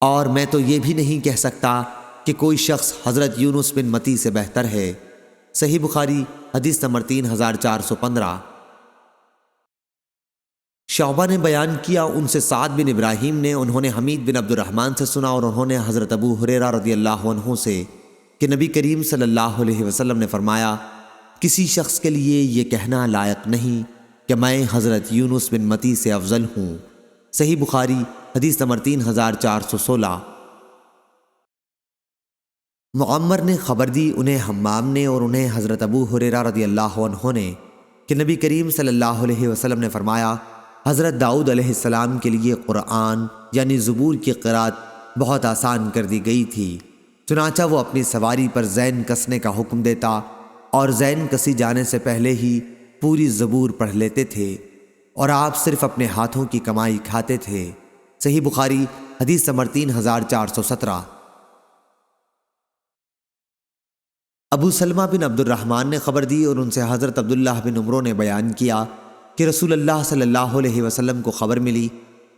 اور میں تو یہ بھی نہیں کہہ سکتا کہ کوئی شخص حضرت یونس بن متی سے بہتر ہے۔ صحیح بخاری حدیث نمبر 3415۔ شعبہ نے بیان کیا ان سے سعد بن ابراہیم نے، انہوں نے حمید بن عبد الرحمن سے سنا اور انہوں نے حضرت ابو ہریرہ رضی اللہ عنہ سے کہ نبی کریم صلی اللہ علیہ وسلم نے فرمایا، کسی شخص کے لیے یہ کہنا لائق نہیں کہ میں حضرت یونس بن متی سے افضل ہوں۔ صحیح بخاری حدیث نمبر 3416۔ معمر نے خبر دی انہیں حمام نے اور انہیں حضرت ابو ہریرہ رضی اللہ عنہ نے کہ نبی کریم صلی اللہ علیہ وسلم نے فرمایا، حضرت داؤد علیہ السلام کے لیے قرآن یعنی زبور کی قرأت بہت آسان کر دی گئی تھی، چنانچہ وہ اپنی سواری پر زین کسنے کا حکم دیتا اور زین کسی جانے سے پہلے ہی پوری زبور پڑھ لیتے تھے، اور آپ صرف اپنے ہاتھوں کی کمائی کھاتے تھے۔ صحیح بخاری حدیث نمبر 3417۔ ابو سلمہ بن عبد الرحمن نے خبر دی اور ان سے حضرت عبداللہ بن عمرو نے بیان کیا کہ رسول اللہ صلی اللہ علیہ وسلم کو خبر ملی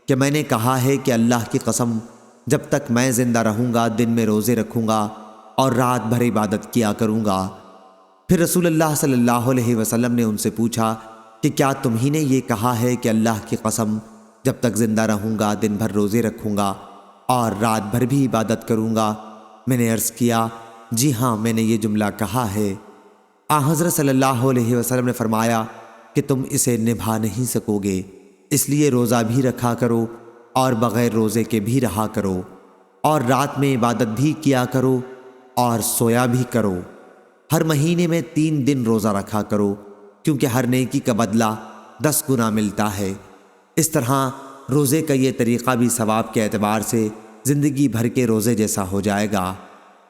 کہ میں نے کہا ہے کہ اللہ کی قسم، جب تک میں زندہ رہوں گا دن میں روزے رکھوں گا اور رات بھر عبادت کیا کروں گا۔ پھر رسول اللہ صلی اللہ علیہ وسلم نے ان سے پوچھا کہ کیا تمہیں نے یہ کہا ہے کہ اللہ کی قسم، جب تک زندہ رہوں گا دن بھر روزے رکھوں گا اور رات بھر بھی عبادت کروں گا؟ میں نے عرض کیا، جی ہاں میں نے یہ جملہ کہا ہے۔ حضرت صلی اللہ علیہ وسلم نے فرمایا کہ تم اسے نبھا نہیں سکو گے، اس لیے روزہ بھی رکھا کرو اور بغیر روزے کے بھی رہا کرو، اور رات میں عبادت بھی کیا کرو اور سویا بھی کرو۔ ہر مہینے میں 3 دن روزہ رکھا کرو، کیونکہ ہر نیکی کا بدلہ 10 گنا ملتا ہے۔ اس طرح روزے کا یہ طریقہ بھی ثواب کے اعتبار سے زندگی بھر کے روزے جیسا ہو جائے گا۔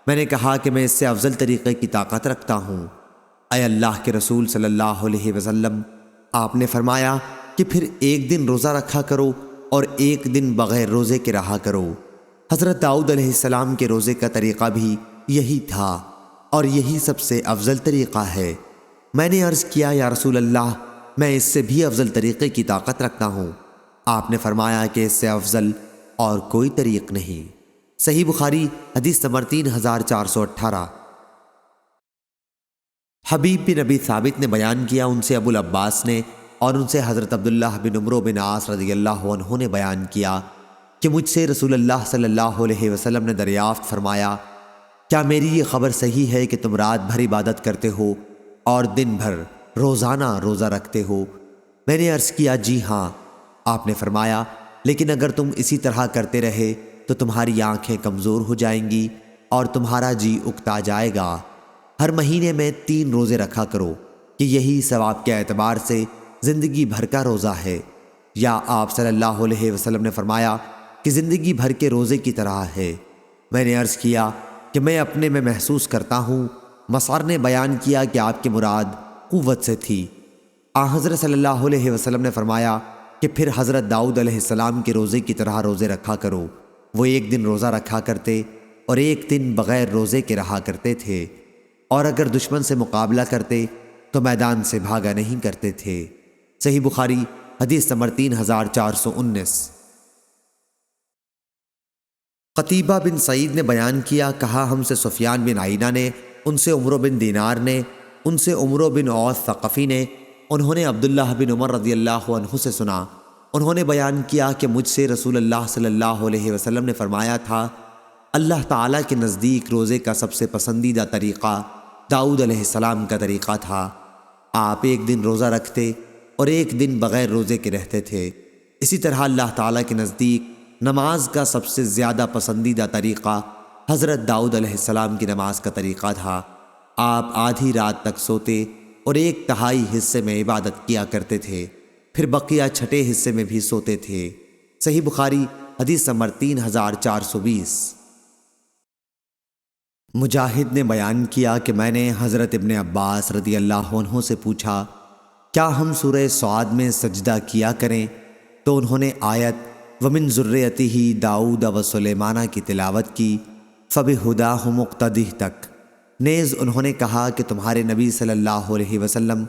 میں نے کہا کہ میں اس سے افضل طریقے کی طاقت رکھتا ہوں۔ اے اللہ کے رسول صلی اللہ علیہ وسلم، آپ نے فرمایا کہ پھر 1 دن روزہ رکھا کرو اور 1 دن بغیر روزے کے رہا کرو۔ حضرت داؤد علیہ السلام کے روزے کا طریقہ بھی یہی تھا اور یہی سب سے افضل طریقہ ہے۔ میں نے عرض کیا، یا رسول اللہ، میں اس سے بھی افضل طریقے کی طاقت رکھتا ہوں۔ آپ نے فرمایا کہ اس سے افضل اور کوئی طریق نہیں۔ صحیح بخاری حدیث نمبر 3418۔ حبیب بن ابی ثابت نے بیان کیا ان سے ابو العباس نے اور ان سے حضرت عبداللہ بن عمرو بن عاص رضی اللہ عنہ نے بیان کیا کہ مجھ سے رسول اللہ صلی اللہ علیہ وسلم نے دریافت فرمایا، کیا میری یہ خبر صحیح ہے کہ تم رات بھر عبادت کرتے ہو اور دن بھر روزانہ روزہ رکھتے ہو؟ میں نے عرض کیا، جی ہاں۔ آپ نے فرمایا، لیکن اگر تم اسی طرح کرتے رہے تو تمہاری آنکھیں کمزور ہو جائیں گی اور تمہارا جی اکتا جائے گا۔ ہر مہینے میں 3 روزے رکھا کرو کہ یہی ثواب کے اعتبار سے زندگی بھر کا روزہ ہے۔ یا آپ صلی اللہ علیہ وسلم نے فرمایا کہ زندگی بھر کے روزے کی طرح ہے۔ میں نے عرض کیا کہ میں اپنے میں محسوس کرتا ہوں۔ مسعر نے بیان کیا کہ آپ کی مراد قوت سے تھی۔ حضرت صلی اللہ علیہ وسلم نے فرمایا کہ پھر حضرت داؤد علیہ السلام کے روزے کی طرح روزے رکھا کرو۔ وہ 1 دن روزہ رکھا کرتے اور 1 دن بغیر روزے کے رہا کرتے تھے، اور اگر دشمن سے مقابلہ کرتے تو میدان سے بھاگا نہیں کرتے تھے۔ صحیح بخاری حدیث نمبر 3419۔ قتیبہ بن سعید نے بیان کیا، کہا ہم سے سفیان بن عینہ نے، ان سے عمرو بن دینار نے، ان سے عمرو بن اوس ثقفی نے، انہوں نے عبداللہ بن عمر رضی اللہ عنہ سے سنا، انہوں نے بیان کیا کہ مجھ سے رسول اللہ صلی اللہ علیہ وسلم نے فرمایا تھا، اللہ تعالیٰ کے نزدیک روزے کا سب سے پسندیدہ طریقہ داؤد علیہ السلام کا طریقہ تھا۔ آپ 1 دن روزہ رکھتے اور 1 دن بغیر روزے کے رہتے تھے۔ اسی طرح اللہ تعالیٰ کے نزدیک نماز کا سب سے زیادہ پسندیدہ طریقہ حضرت داؤد علیہ السلام کی نماز کا طریقہ تھا۔ آپ آدھی رات تک سوتے اور 1/3 حصے میں عبادت کیا کرتے تھے، پھر بقیہ چھٹے حصے میں بھی سوتے تھے۔ صحیح بخاری حدیث نمبر 3420۔ مجاہد نے بیان کیا کہ میں نے حضرت ابن عباس رضی اللہ عنہ سے پوچھا، کیا ہم سورہ صاد میں سجدہ کیا کریں؟ تو انہوں نے آیت وَمِن ذُرِّيَّتِهِ داؤد وسلیمان کی تلاوت کی، فَبِهُدَاهُ مُقْتَدِهْ تک۔ نیز انہوں نے کہا کہ تمہارے نبی صلی اللہ علیہ وسلم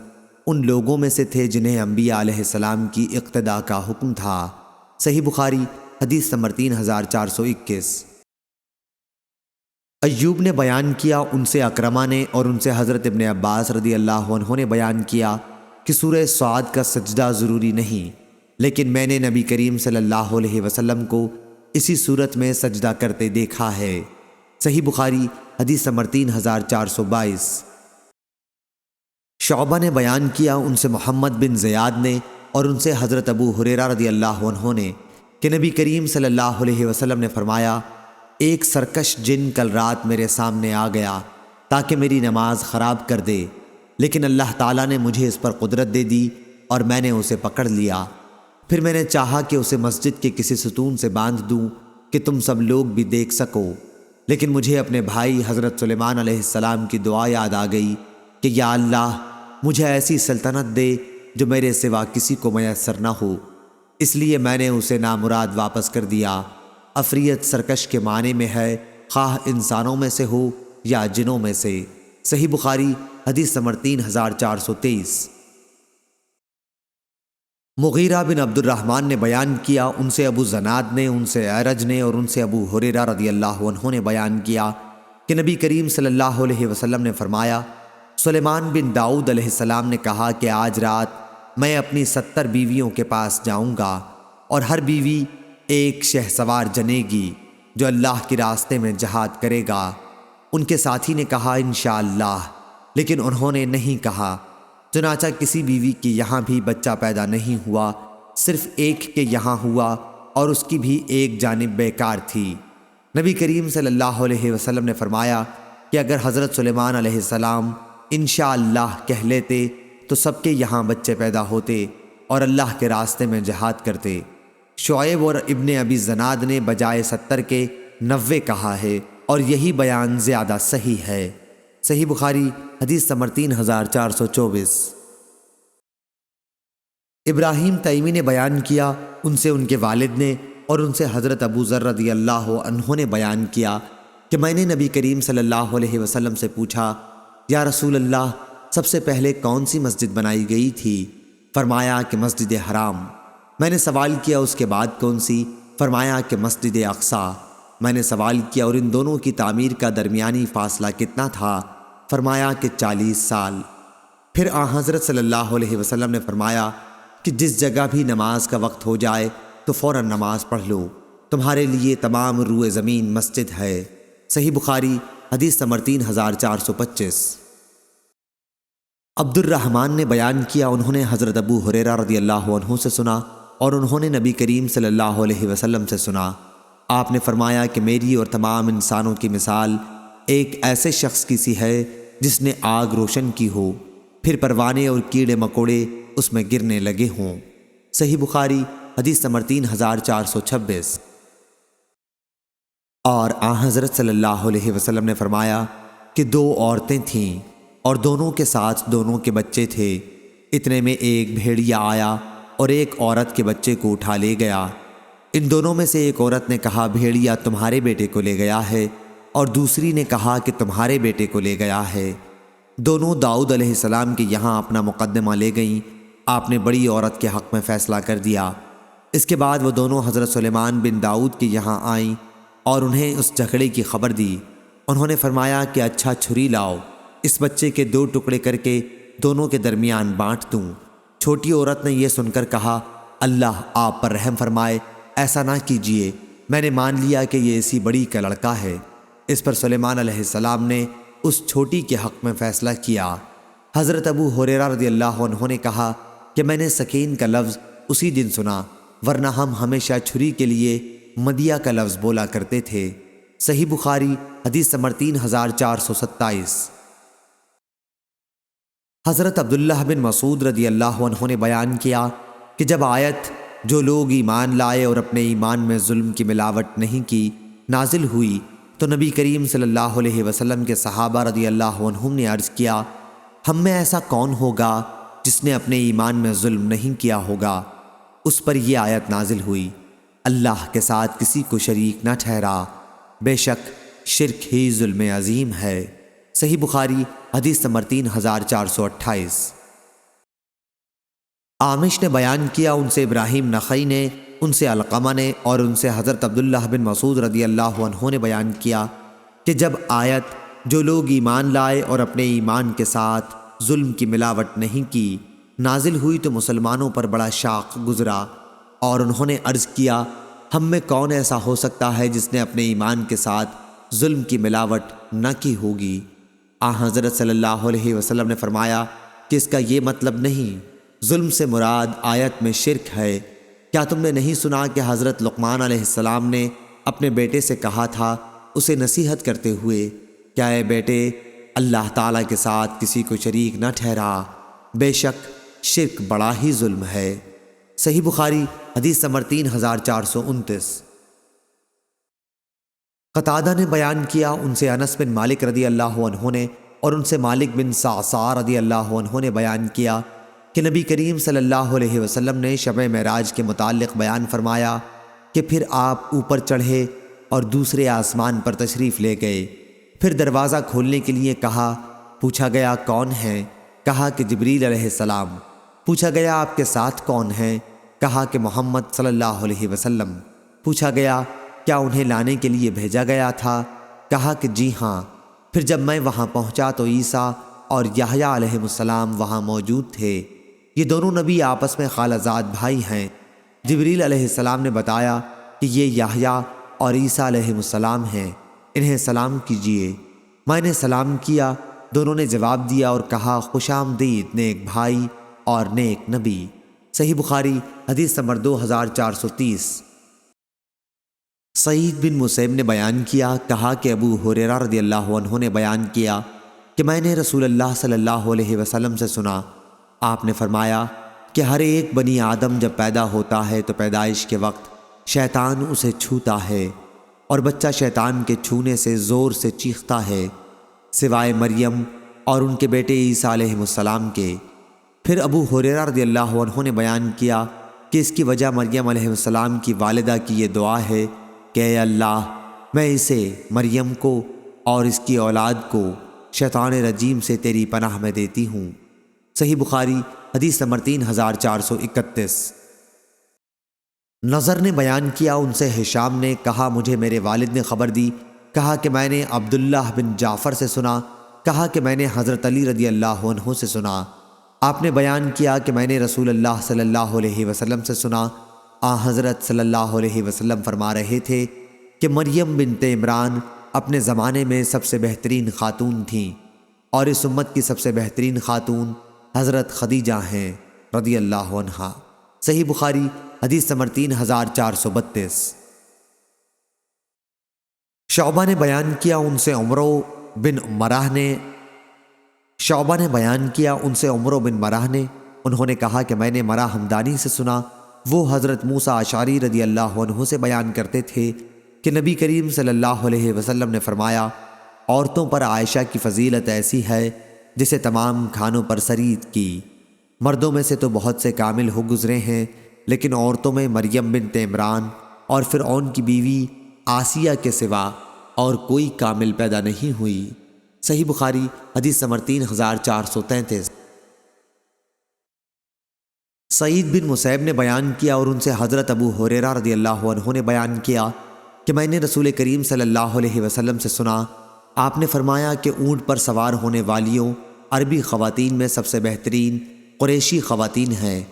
ان لوگوں میں سے تھے جنہیں انبیاء علیہ السلام کی اقتداء کا حکم تھا۔ صحیح بخاری حدیث نمبر 3421۔ ایوب نے بیان کیا ان سے اکرمہ نے اور ان سے حضرت ابن عباس رضی اللہ عنہ نے بیان کیا کہ سورہ صاد کا سجدہ ضروری نہیں، لیکن میں نے نبی کریم صلی اللہ علیہ وسلم کو اسی صورت میں سجدہ کرتے دیکھا ہے۔ صحیح بخاری حدیث نمبر 3422۔ شعبہ نے بیان کیا ان سے محمد بن زیاد نے اور ان سے حضرت ابو ہریرہ رضی اللہ عنہ نے کہ نبی کریم صلی اللہ علیہ وسلم نے فرمایا، ایک سرکش جن کل رات میرے سامنے آ گیا تاکہ میری نماز خراب کر دے، لیکن اللہ تعالیٰ نے مجھے اس پر قدرت دے دی اور میں نے اسے پکڑ لیا۔ پھر میں نے چاہا کہ اسے مسجد کے کسی ستون سے باندھ دوں کہ تم سب لوگ بھی دیکھ سکو، لیکن مجھے اپنے بھائی حضرت سلیمان علیہ السلام کی دعا یاد آ گئی کہ یا اللہ مجھے ایسی سلطنت دے جو میرے سوا کسی کو میسر نہ ہو، اس لیے میں نے اسے نامراد واپس کر دیا۔ افریت سرکش کے معنی میں ہے، خواہ انسانوں میں سے ہو یا جنوں میں سے۔ صحیح بخاری حدیث نمبر 3423۔ مغیرہ بن عبد الرحمن نے بیان کیا ان سے ابو زناد نے، ان سے اعرج نے اور ان سے ابو ہریرہ رضی اللہ عنہ نے بیان کیا کہ نبی کریم صلی اللہ علیہ وسلم نے فرمایا، سلیمان بن داؤد علیہ السلام نے کہا کہ آج رات میں اپنی 70 بیویوں کے پاس جاؤں گا اور ہر بیوی ایک شہسوار جنے گی جو اللہ کے راستے میں جہاد کرے گا۔ ان کے ساتھی نے کہا انشاءاللہ، لیکن انہوں نے نہیں کہا۔ چنانچہ کسی بیوی کی یہاں بھی بچہ پیدا نہیں ہوا، صرف ایک کے یہاں ہوا اور اس کی بھی ایک جانب بیکار تھی۔ نبی کریم صلی اللہ علیہ وسلم نے فرمایا کہ اگر حضرت سلیمان علیہ السلام انشاءاللہ کہہ لیتے تو سب کے یہاں بچے پیدا ہوتے اور اللہ کے راستے میں جہاد کرتے۔ شعیب اور ابن ابی زناد نے بجائے 70 کے 90 کہا ہے اور یہی بیان زیادہ صحیح ہے۔ صحیح بخاری حدیث نمبر 3424۔ ابراہیم تیمی نے بیان کیا ان سے ان کے والد نے اور ان سے حضرت ابو ذر رضی اللہ عنہ نے بیان کیا کہ میں نے نبی کریم صلی اللہ علیہ وسلم سے پوچھا، یا رسول اللہ سب سے پہلے کون سی مسجد بنائی گئی تھی؟ فرمایا کہ مسجد حرام۔ میں نے سوال کیا اس کے بعد کون سی؟ فرمایا کہ مسجد اقصیٰ۔ میں نے سوال کیا اور ان دونوں کی تعمیر کا درمیانی فاصلہ کتنا تھا؟ فرمایا کہ 40 سال۔ پھر حضرت صلی اللہ علیہ وسلم نے فرمایا کہ جس جگہ بھی نماز کا وقت ہو جائے تو فوراً نماز پڑھ لو، تمہارے لیے تمام روئے زمین مسجد ہے۔ صحیح بخاری حدیث نمبر 3425۔ عبد الرحمن نے بیان کیا انہوں نے حضرت ابو ہریرہ رضی اللہ عنہ سے سنا اور انہوں نے نبی کریم صلی اللہ علیہ وسلم سے سنا۔ آپ نے فرمایا کہ میری اور تمام انسانوں کی مثال ایک ایسے شخص کی سی ہے جس نے آگ روشن کی ہو، پھر پروانے اور کیڑے مکوڑے اس میں گرنے لگے ہوں۔ صحیح بخاری حدیث نمبر 3426۔ اور حضرت صلی اللہ علیہ وسلم نے فرمایا کہ 2 عورتیں تھیں اور دونوں کے ساتھ دونوں کے بچے تھے۔ اتنے میں ایک بھیڑیا آیا اور ایک عورت کے بچے کو اٹھا لے گیا۔ ان دونوں میں سے ایک عورت نے کہا بھیڑیا تمہارے بیٹے کو لے گیا ہے، اور دوسری نے کہا کہ تمہارے بیٹے کو لے گیا ہے۔ دونوں داؤد علیہ السلام کے یہاں اپنا مقدمہ لے گئیں۔ آپ نے بڑی عورت کے حق میں فیصلہ کر دیا۔ اس کے بعد وہ دونوں حضرت سلیمان بن داؤد کے یہاں آئیں اور انہیں اس جھگڑے کی خبر دی۔ انہوں نے فرمایا کہ اچھا چھری لاؤ، اس بچے کے 2 ٹکڑے کر کے دونوں کے درمیان بانٹ دوں۔ چھوٹی عورت نے یہ سن کر کہا اللہ آپ پر رحم فرمائے، ایسا نہ کیجیے، میں نے مان لیا کہ یہ اسی بڑی کا لڑکا ہے۔ اس پر سلیمان علیہ السلام نے اس چھوٹی کے حق میں فیصلہ کیا۔ حضرت ابو ہریرہ رضی اللہ عنہ نے کہا کہ میں نے سکین کا لفظ اسی دن سنا، ورنہ ہم ہمیشہ چھری کے لیے مدیہ کا لفظ بولا کرتے تھے۔ صحیح بخاری حدیث نمبر 3427۔ حضرت عبداللہ بن مسعود رضی اللہ عنہ نے بیان کیا کہ جب آیت جو لوگ ایمان لائے اور اپنے ایمان میں ظلم کی ملاوٹ نہیں کی نازل ہوئی تو نبی کریم صلی اللہ علیہ وسلم کے صحابہ رضی اللہ عنہم نے عرض کیا ہم میں ایسا کون ہوگا جس نے اپنے ایمان میں ظلم نہیں کیا ہوگا؟ اس پر یہ آیت نازل ہوئی، اللہ کے ساتھ کسی کو شریک نہ ٹھہرا، بے شک شرک ہی ظلم عظیم ہے۔ صحیح بخاری حدیث نمبر 3428۔ عامش نے بیان کیا ان سے ابراہیم نخعی نے ان سے علقمہ نے اور ان سے حضرت عبداللہ بن مسعود رضی اللہ عنہ نے بیان کیا کہ جب آیت جو لوگ ایمان لائے اور اپنے ایمان کے ساتھ ظلم کی ملاوٹ نہیں کی نازل ہوئی تو مسلمانوں پر بڑا شاق گزرا، اور انہوں نے عرض کیا ہم میں کون ایسا ہو سکتا ہے جس نے اپنے ایمان کے ساتھ ظلم کی ملاوٹ نہ کی ہوگی۔ حضرت صلی اللہ علیہ وسلم نے فرمایا کہ اس کا یہ مطلب نہیں، ظلم سے مراد آیت میں شرک ہے۔ کیا تم نے نہیں سنا کہ حضرت لقمان علیہ السلام نے اپنے بیٹے سے کہا تھا اسے نصیحت کرتے ہوئے، کیا اے بیٹے اللہ تعالیٰ کے ساتھ کسی کو شریک نہ ٹھہرا، بے شک شرک بڑا ہی ظلم ہے۔ صحیح بخاری حدیث نمبر 3429۔ قتادہ نے بیان کیا ان سے انس بن مالک رضی اللہ عنہ نے اور ان سے مالک بن صعصع رضی اللہ عنہ نے بیان کیا کہ نبی کریم صلی اللہ علیہ وسلم نے شب معراج کے متعلق بیان فرمایا کہ پھر آپ اوپر چڑھے اور دوسرے آسمان پر تشریف لے گئے، پھر دروازہ کھولنے کے لیے کہا، پوچھا گیا کون ہیں؟ کہا کہ جبریل علیہ السلام۔ پوچھا گیا آپ کے ساتھ کون ہیں؟ کہا کہ محمد صلی اللہ علیہ وسلم۔ پوچھا گیا کیا انہیں لانے کے لیے بھیجا گیا تھا؟ کہا کہ جی ہاں۔ پھر جب میں وہاں پہنچا تو عیسیٰ اور یحییٰ علیہ السلام وہاں موجود تھے۔ یہ دونوں نبی آپس میں خالہ زاد بھائی ہیں۔ جبریل علیہ السلام نے بتایا کہ یہ یحییٰ اور عیسیٰ علیہ السلام ہیں، انہیں سلام کیجیے۔ میں نے سلام کیا، دونوں نے جواب دیا اور کہا خوش آمدید نیک بھائی اور نیک نبی۔ صحیح بخاری حدیث نمبر 2430۔ سعید بن مسیب نے بیان کیا، کہا کہ ابو ہریرہ رضی اللہ عنہ نے بیان کیا کہ میں نے رسول اللہ صلی اللہ علیہ وسلم سے سنا، آپ نے فرمایا کہ ہر ایک بنی آدم جب پیدا ہوتا ہے تو پیدائش کے وقت شیطان اسے چھوتا ہے اور بچہ شیطان کے چھونے سے زور سے چیختا ہے سوائے مریم اور ان کے بیٹے عیسیٰ علیہ السلام کے۔ پھر ابو ہریرہ رضی اللہ عنہ نے بیان کیا کہ اس کی وجہ مریم علیہ السلام کی والدہ کی یہ دعا ہے کہ اے اللہ میں اسے مریم کو اور اس کی اولاد کو شیطان رجیم سے تیری پناہ میں دیتی ہوں۔ صحیح بخاری حدیث نمبر 3431۔ نظر نے بیان کیا ان سے ہشام نے کہا مجھے میرے والد نے خبر دی، کہا کہ میں نے عبداللہ بن جعفر سے سنا، کہا کہ میں نے حضرت علی رضی اللہ عنہ سے سنا، آپ نے بیان کیا کہ میں نے رسول اللہ صلی اللہ علیہ وسلم سے سنا، حضرت صلی اللہ علیہ وسلم فرما رہے تھے کہ مریم بنت عمران اپنے زمانے میں سب سے بہترین خاتون تھیں اور اس امت کی سب سے بہترین خاتون حضرت خدیجہ ہیں رضی اللہ عنہا۔ صحیح بخاری حدیث نمبر 3432۔ شعبہ نے بیان کیا ان سے عمرو بن مرہ نے انہوں نے کہا کہ میں نے مرہ ہمدانی سے سنا، وہ حضرت موسیٰ اشعری رضی اللہ عنہ سے بیان کرتے تھے کہ نبی کریم صلی اللہ علیہ وسلم نے فرمایا عورتوں پر عائشہ کی فضیلت ایسی ہے جسے تمام کھانوں پر سرید کی۔ مردوں میں سے تو بہت سے کامل ہو گزرے ہیں لیکن عورتوں میں مریم بنت عمران اور فرعون کی بیوی آسیہ کے سوا اور کوئی کامل پیدا نہیں ہوئی۔ صحیح بخاری حدیث نمبر 3433۔ سعید بن مسیب نے بیان کیا اور ان سے حضرت ابو ہریرہ رضی اللہ عنہ نے بیان کیا کہ میں نے رسول کریم صلی اللہ علیہ وسلم سے سنا، آپ نے فرمایا کہ اونٹ پر سوار ہونے والیوں عربی خواتین میں سب سے بہترین قریشی خواتین ہیں،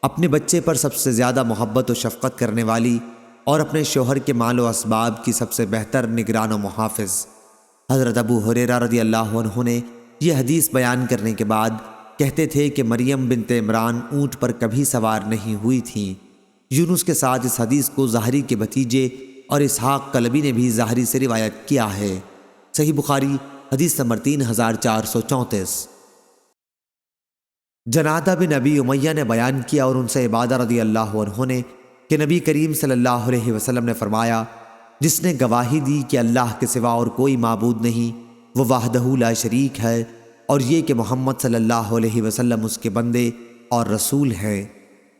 اپنے بچے پر سب سے زیادہ محبت و شفقت کرنے والی اور اپنے شوہر کے مال و اسباب کی سب سے بہتر نگران و محافظ۔ حضرت ابو ہریرہ رضی اللہ عنہ نے یہ حدیث بیان کرنے کے بعد کہتے تھے کہ مریم بنت عمران اونٹ پر کبھی سوار نہیں ہوئی تھیں۔ یونس کے ساتھ اس حدیث کو زہری کے بھتیجے اور اسحاق کلبی نے بھی زہری سے روایت کیا ہے۔ صحیح بخاری حدیث نمبر 3434۔ جنادہ بن ابی امیہ نے بیان کیا اور ان سے عبادہ رضی اللہ عنہ نے کہ نبی کریم صلی اللہ علیہ وسلم نے فرمایا جس نے گواہی دی کہ اللہ کے سوا اور کوئی معبود نہیں وہ وحدہ لا شریک ہے، اور یہ کہ محمد صلی اللہ علیہ وسلم اس کے بندے اور رسول ہیں،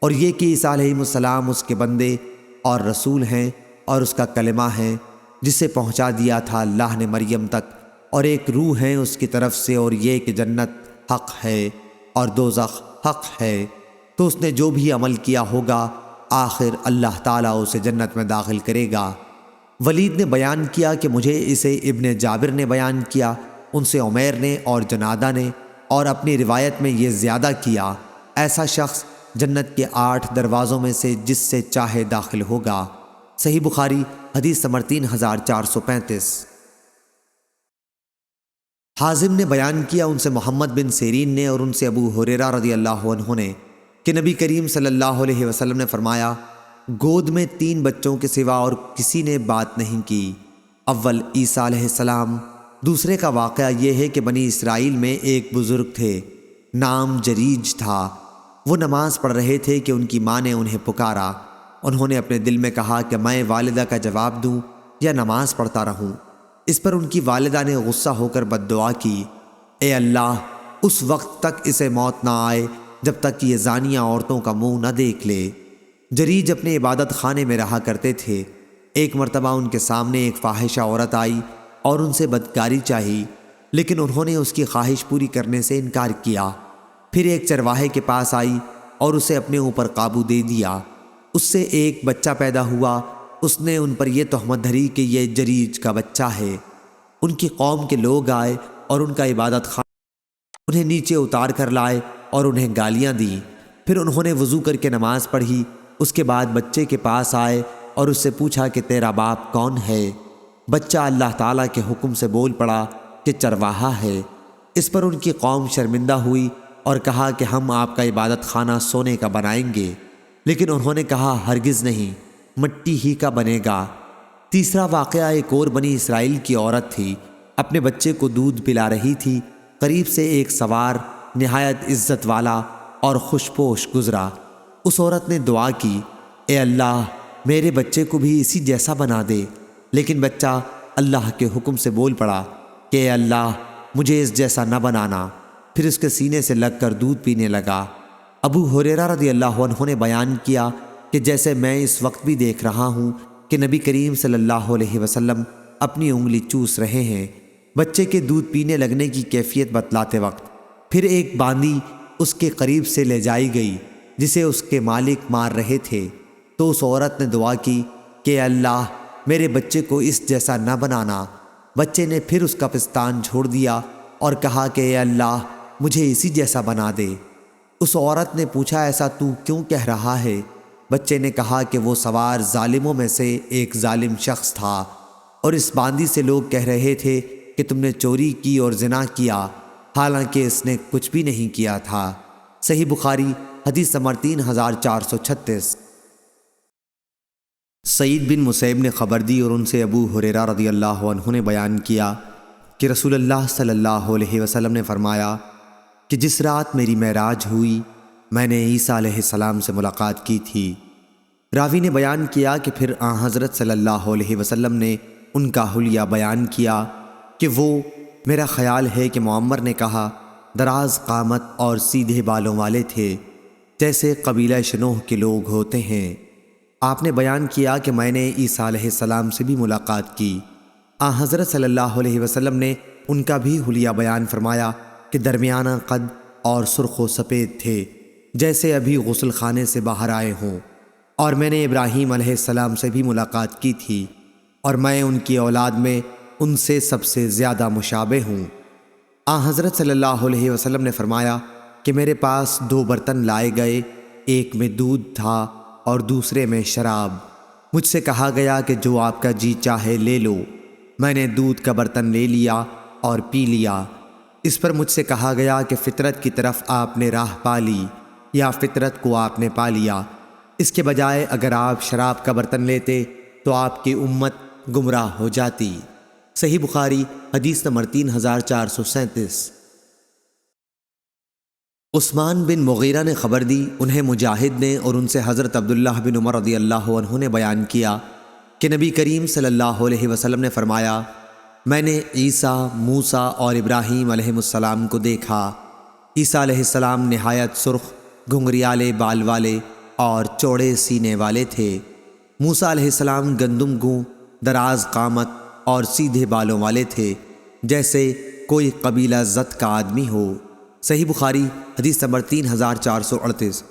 اور یہ کہ عیسیٰ علیہ السلام اس کے بندے اور رسول ہیں اور اس کا کلمہ ہے جسے پہنچا دیا تھا اللہ نے مریم تک، اور ایک روح ہے اس کی طرف سے، اور یہ کہ جنت حق ہے اور دوزخ حق ہے، تو اس نے جو بھی عمل کیا ہوگا آخر اللہ تعالیٰ اسے جنت میں داخل کرے گا۔ ولید نے بیان کیا کہ مجھے اسے ابن جابر نے بیان کیا، ان سے عمیر نے اور جنادہ نے، اور اپنی روایت میں یہ زیادہ کیا، ایسا شخص جنت کے 8 دروازوں میں سے جس سے چاہے داخل ہوگا۔ صحیح بخاری حدیث نمبر 3435۔ حازم نے بیان کیا، ان سے محمد بن سیرین نے اور ان سے ابو ہریرہ رضی اللہ عنہ نے کہ نبی کریم صلی اللہ علیہ وسلم نے فرمایا، گود میں 3 بچوں کے سوا اور کسی نے بات نہیں کی۔ اول عیسیٰ علیہ السلام۔ دوسرے کا واقعہ یہ ہے کہ بنی اسرائیل میں ایک بزرگ تھے، نام جریج تھا۔ وہ نماز پڑھ رہے تھے کہ ان کی ماں نے انہیں پکارا۔ انہوں نے اپنے دل میں کہا کہ میں والدہ کا جواب دوں یا نماز پڑھتا رہوں۔ اس پر ان کی والدہ نے غصہ ہو کر بد دعا کی، اے اللہ، اس وقت تک اسے موت نہ آئے جب تک کہ یہ زانیہ عورتوں کا منہ نہ دیکھ لے۔ جریج اپنے عبادت خانے میں رہا کرتے تھے۔ ایک مرتبہ ان کے سامنے ایک فاحشہ عورت آئی اور ان سے بدکاری چاہی، لیکن انہوں نے اس کی خواہش پوری کرنے سے انکار کیا۔ پھر ایک چرواہے کے پاس آئی اور اسے اپنے اوپر قابو دے دیا۔ اس سے ایک بچہ پیدا ہوا۔ اس نے ان پر یہ تہمت دھری کہ یہ جریج کا بچہ ہے۔ ان کی قوم کے لوگ آئے اور ان کا عبادت خانہ انہیں نیچے اتار کر لائے اور انہیں گالیاں دیں۔ پھر انہوں نے وضو کر کے نماز پڑھی۔ اس کے بعد بچے کے پاس آئے اور اس سے پوچھا کہ تیرا باپ کون ہے؟ بچہ اللہ تعالیٰ کے حکم سے بول پڑا کہ چرواہا ہے۔ اس پر ان کی قوم شرمندہ ہوئی اور کہا کہ ہم آپ کا عبادت خانہ سونے کا بنائیں گے، لیکن انہوں نے کہا ہرگز نہیں، مٹی ہی کا بنے گا۔ تیسرا واقعہ ایک اور بنی اسرائیل کی عورت تھی، اپنے بچے کو دودھ پلا رہی تھی۔ قریب سے ایک سوار نہایت عزت والا اور خوشپوش گزرا۔ اس عورت نے دعا کی، اے اللہ، میرے بچے کو بھی اسی جیسا بنا دے، لیکن بچہ اللہ کے حکم سے بول پڑا کہ اے اللہ، مجھے اس جیسا نہ بنانا۔ پھر اس کے سینے سے لگ کر دودھ پینے لگا۔ ابو ہریرہ رضی اللہ عنہ نے بیان کیا کہ جیسے میں اس وقت بھی دیکھ رہا ہوں کہ نبی کریم صلی اللہ علیہ وسلم اپنی انگلی چوس رہے ہیں بچے کے دودھ پینے لگنے کی کیفیت بتلاتے وقت۔ پھر ایک باندی اس کے قریب سے لے جائی گئی جسے اس کے مالک مار رہے تھے، تو اس عورت نے دعا کی کہ اے اللہ، میرے بچے کو اس جیسا نہ بنانا۔ بچے نے پھر اس کا پستان چھوڑ دیا اور کہا کہ اے اللہ، مجھے اسی جیسا بنا دے۔ اس عورت نے پوچھا ایسا تو کیوں کہہ رہا ہے؟ بچے نے کہا کہ وہ سوار ظالموں میں سے ایک ظالم شخص تھا، اور اس باندی سے لوگ کہہ رہے تھے کہ تم نے چوری کی اور زنا کیا، حالانکہ اس نے کچھ بھی نہیں کیا تھا۔ صحیح بخاری حدیث نمبر 3436۔ سعید بن مسیب نے خبر دی اور ان سے ابو ہریرہ رضی اللہ عنہ نے بیان کیا کہ رسول اللہ صلی اللہ علیہ وسلم نے فرمایا کہ جس رات میری معراج ہوئی، میں نے عیسیٰ علیہ السلام سے ملاقات کی تھی۔ راوی نے بیان کیا کہ پھر حضرت صلی اللہ علیہ وسلم نے ان کا حلیہ بیان کیا کہ وہ، میرا خیال ہے کہ معمر نے کہا، دراز قامت اور سیدھے بالوں والے تھے، جیسے قبیلہ شنوح کے لوگ ہوتے ہیں۔ آپ نے بیان کیا کہ میں نے عیسیٰ علیہ السلام سے بھی ملاقات کی۔ حضرت صلی اللہ علیہ وسلم نے ان کا بھی حلیہ بیان فرمایا کہ درمیانہ قد اور سرخ و سفید تھے، جیسے ابھی غسل خانے سے باہر آئے ہوں۔ اور میں نے ابراہیم علیہ السلام سے بھی ملاقات کی تھی، اور میں ان کی اولاد میں ان سے سب سے زیادہ مشابہ ہوں۔ حضرت صلی اللہ علیہ وسلم نے فرمایا کہ میرے پاس 2 برتن لائے گئے، ایک میں دودھ تھا اور دوسرے میں شراب۔ مجھ سے کہا گیا کہ جو آپ کا جی چاہے لے لو۔ میں نے دودھ کا برتن لے لیا اور پی لیا۔ اس پر مجھ سے کہا گیا کہ فطرت کی طرف آپ نے راہ پا لی یا فطرت کو آپ نے پا لیا۔ اس کے بجائے اگر آپ شراب کا برتن لیتے تو آپ کی امت گمراہ ہو جاتی۔ صحیح بخاری حدیث نمبر 3437۔ عثمان بن مغیرہ نے خبر دی، انہیں مجاہد نے اور ان سے حضرت عبداللہ بن عمر رضی اللہ عنہ نے بیان کیا کہ نبی کریم صلی اللہ علیہ وسلم نے فرمایا، میں نے عیسیٰ، موسیٰ اور ابراہیم علیہ السلام کو دیکھا۔ عیسیٰ علیہ السلام نہایت سرخ، گھنگریالے بال والے اور چوڑے سینے والے تھے۔ موسیٰ علیہ السلام گندم گوں، دراز قامت اور سیدھے بالوں والے تھے، جیسے کوئی قبیلہ زت کا آدمی ہو۔ صحیح بخاری حدیث نمبر 3438۔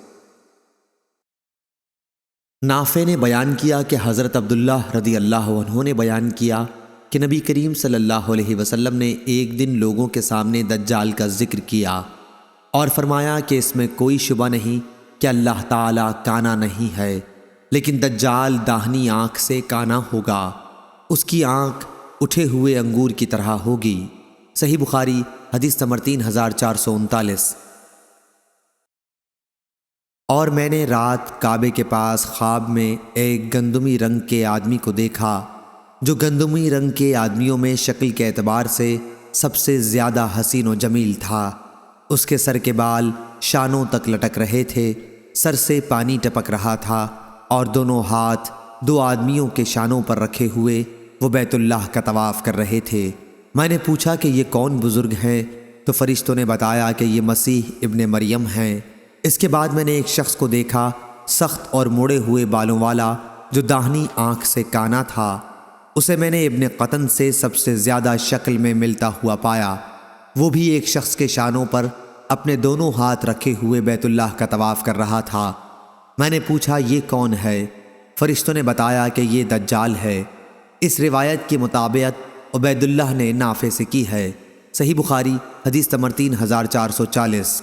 نافع نے بیان کیا کہ حضرت عبداللہ رضی اللہ عنہ نے بیان کیا کہ نبی کریم صلی اللہ علیہ وسلم نے ایک دن لوگوں کے سامنے دجال کا ذکر کیا اور فرمایا کہ اس میں کوئی شبہ نہیں کہ اللہ تعالیٰ کانا نہیں ہے، لیکن دجال داہنی آنکھ سے کانا ہوگا، اس کی آنکھ اٹھے ہوئے انگور کی طرح ہوگی۔ صحیح بخاری حدیث نمبر 3439۔ اور میں نے رات کعبے کے پاس خواب میں ایک گندمی رنگ کے آدمی کو دیکھا جو گندمی رنگ کے آدمیوں میں شکل کے اعتبار سے سب سے زیادہ حسین و جمیل تھا۔ اس کے سر کے بال شانوں تک لٹک رہے تھے، سر سے پانی ٹپک رہا تھا اور دونوں ہاتھ دو آدمیوں کے شانوں پر رکھے ہوئے وہ بیت اللہ کا طواف کر رہے تھے۔ میں نے پوچھا کہ یہ کون بزرگ ہیں؟ تو فرشتوں نے بتایا کہ یہ مسیح ابن مریم ہیں۔ اس کے بعد میں نے ایک شخص کو دیکھا، سخت اور موڑے ہوئے بالوں والا، جو داہنی آنکھ سے کانا تھا۔ اسے میں نے ابن قطن سے سب سے زیادہ شکل میں ملتا ہوا پایا۔ وہ بھی ایک شخص کے شانوں پر اپنے دونوں ہاتھ رکھے ہوئے بیت اللہ کا طواف کر رہا تھا۔ میں نے پوچھا یہ کون ہے؟ فرشتوں نے بتایا کہ یہ دجال ہے۔ اس روایت کی مطابقت عبید اللہ نے نافع سے کی ہے۔ صحیح بخاری حدیث نمبر 3440۔